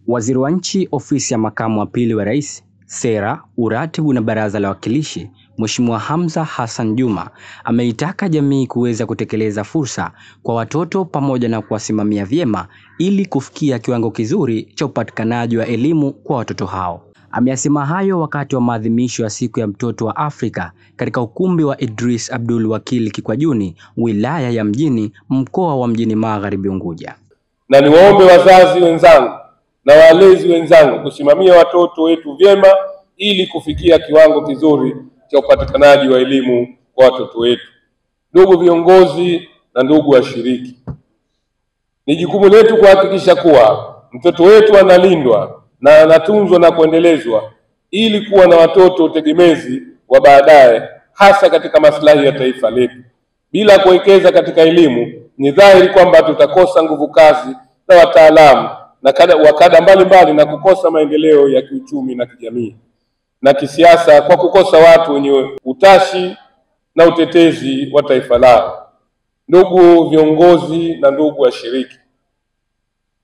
Waziri wa Nchi, Ofisi ya Makamu wa Pili wa Rais, Sera, Uratibu na Baraza la Wawakilishi, Mheshimiwa Hamza Hassan Juma ameitaka jamii kuweza kutekeleza fursa kwa watoto pamoja na kuwasimamia vyema ili kufikia kiwango kizuri cha upatikanaji wa elimu kwa watoto hao. Ameyasema hayo wakati wa maadhimisho ya Siku ya Mtoto wa Afrika katika ukumbi wa Idris Abdul Wakil Kikwajuni, wilaya ya Mjini, mkoa wa Mjini Magharibi Unguja. Na niwaombe wazazi wenzangu na walezi wenzangu kusimamia watoto wetu vyema ili kufikia kiwango kizuri cha upatikanaji wa elimu kwa watoto wetu. Ndugu viongozi na ndugu washiriki, ni jukumu letu kuhakikisha kuwa mtoto wetu analindwa na anatunzwa na kuendelezwa ili kuwa na watoto tegemezi wa baadaye, hasa katika maslahi ya taifa letu. Bila kuwekeza katika elimu, ni dhahiri kwamba tutakosa nguvu kazi na wataalamu na wakada mbalimbali na kukosa maendeleo ya kiuchumi na kijamii na kisiasa kwa kukosa watu wenye utashi na utetezi wa taifa lao. Ndugu viongozi na ndugu washiriki,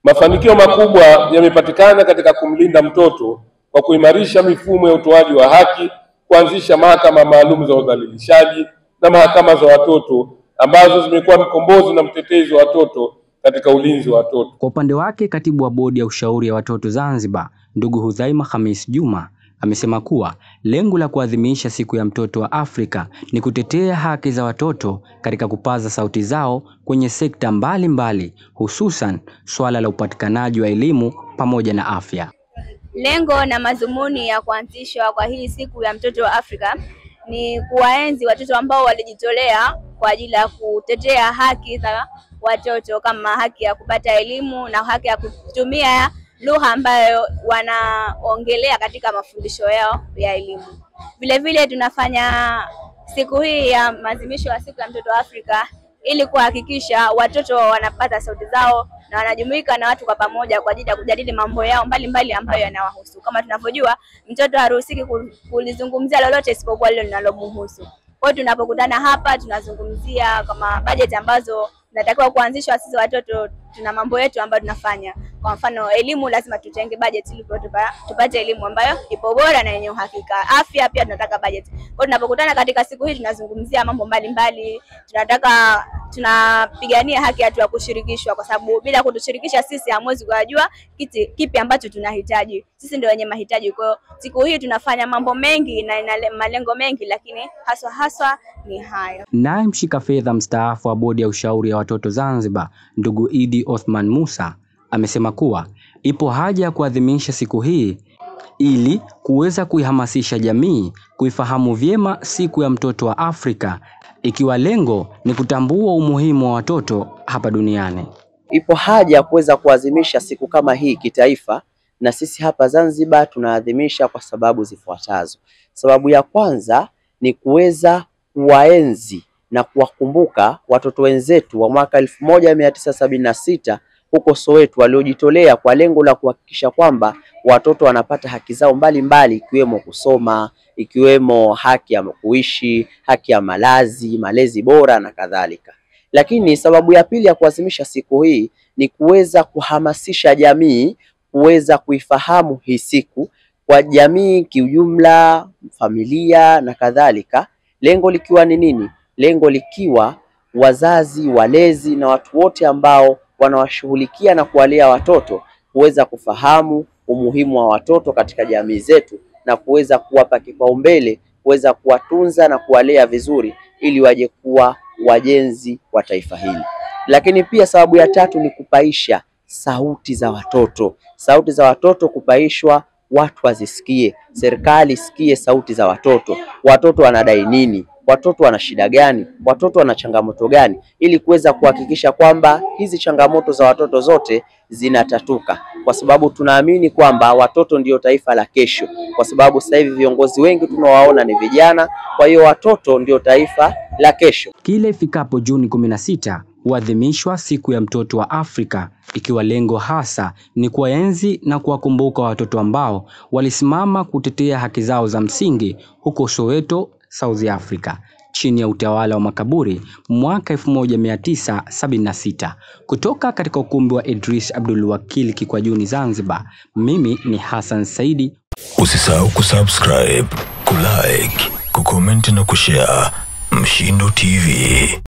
mafanikio makubwa yamepatikana katika kumlinda mtoto kwa kuimarisha mifumo ya utoaji wa haki, kuanzisha mahakama maalum za udhalilishaji na mahakama za watoto ambazo zimekuwa mkombozi na mtetezi wa watoto katika ulinzi wa watoto. Kwa upande wake, katibu wa bodi ya ushauri ya watoto Zanzibar, ndugu Hudhaima Khamis Juma, amesema kuwa lengo la kuadhimisha Siku ya Mtoto wa Afrika ni kutetea haki za watoto katika kupaza sauti zao kwenye sekta mbalimbali, hususan swala la upatikanaji wa elimu pamoja na afya. Lengo na madhumuni ya kuanzishwa kwa hii Siku ya Mtoto wa Afrika ni kuwaenzi watoto ambao walijitolea kwa ajili ya kutetea haki za watoto, kama haki ya kupata elimu na haki ya kutumia lugha ambayo wanaongelea katika mafundisho yao ya elimu. Vile vile tunafanya siku hii ya maadhimisho ya Siku ya Mtoto wa Afrika ili kuhakikisha watoto wanapata sauti zao na wanajumuika na watu kwa pamoja kwa ajili ya kujadili mambo yao mbalimbali ambayo yanawahusu. Kama tunavyojua, mtoto haruhusiki kulizungumzia lolote isipokuwa lile linalomhusu. Kwa hiyo tunapokutana hapa tunazungumzia kama budget ambazo natakiwa kuanzishwa. Sisi watoto tuna mambo yetu ambayo tunafanya. Kwa mfano elimu, lazima tutenge budget ili tupate elimu ambayo ipo bora na yenye uhakika. Afya pia tunataka budget. Kwa hiyo tunapokutana katika siku hii tunazungumzia mambo mbalimbali. Tunapigania haki yetu ya kushirikishwa, kwa sababu bila kutushirikisha sisi hamwezi kujua kipi ambacho tunahitaji. Sisi ndio wenye mahitaji. Kwa hiyo siku hii tunafanya mambo mengi na ina malengo mengi, lakini haswa ni hayo. Naye mshika fedha mstaafu wa bodi ya ushauri ya watoto Zanzibar, ndugu Idi Othman Musa, amesema kuwa ipo haja ya kuadhimisha siku hii ili kuweza kuihamasisha jamii kuifahamu vyema Siku ya Mtoto wa Afrika, ikiwa lengo ni kutambua umuhimu wa watoto hapa duniani. Ipo haja ya kuweza kuadhimisha siku kama hii kitaifa, na sisi hapa Zanzibar tunaadhimisha kwa sababu zifuatazo. Sababu ya kwanza ni kuweza kuwaenzi na kuwakumbuka watoto wenzetu wa mwaka 1976 huko Soweto waliojitolea kwa lengo la kuhakikisha kwamba watoto wanapata haki zao mbalimbali, ikiwemo kusoma, ikiwemo haki ya kuishi, haki ya malezi bora na kadhalika. Lakini sababu ya pili ya kuadhimisha siku hii ni kuweza kuhamasisha jamii kuweza kuifahamu hii siku kwa jamii kiujumla, familia na kadhalika. Lengo likiwa ni nini? Lengo likiwa wazazi, walezi na watu wote ambao wanawashughulikia na kuwalea watoto kuweza kufahamu umuhimu wa watoto katika jamii zetu na kuweza kuwapa kipaumbele, kuweza kuwatunza na kuwalea vizuri ili waje kuwa wajenzi wa taifa hili. Lakini pia sababu ya tatu ni kupaisha sauti za watoto. Sauti za watoto kupaishwa, watu wazisikie, serikali isikie sauti za watoto. Watoto wanadai nini? Watoto wana shida gani? Watoto wana changamoto gani? Ili kuweza kuhakikisha kwamba hizi changamoto za watoto zote zinatatuka, kwa sababu tunaamini kwamba watoto ndio taifa la kesho, kwa sababu sasa hivi viongozi wengi tunawaona ni vijana. Kwa hiyo watoto ndio taifa la kesho. Kile ifikapo Juni 16 huadhimishwa Siku ya Mtoto wa Afrika, ikiwa lengo hasa ni kuwaenzi na kuwakumbuka watoto ambao walisimama kutetea haki zao za msingi huko Soweto, South Africa. chini ya utawala wa makaburi mwaka 1976. Kutoka katika ukumbi wa Idris Abdul Wakil Kikwajuni Zanzibar, mimi ni Hassan Saidi. Usisahau kusubscribe, kulike, kucomment na kushare Mshindo TV.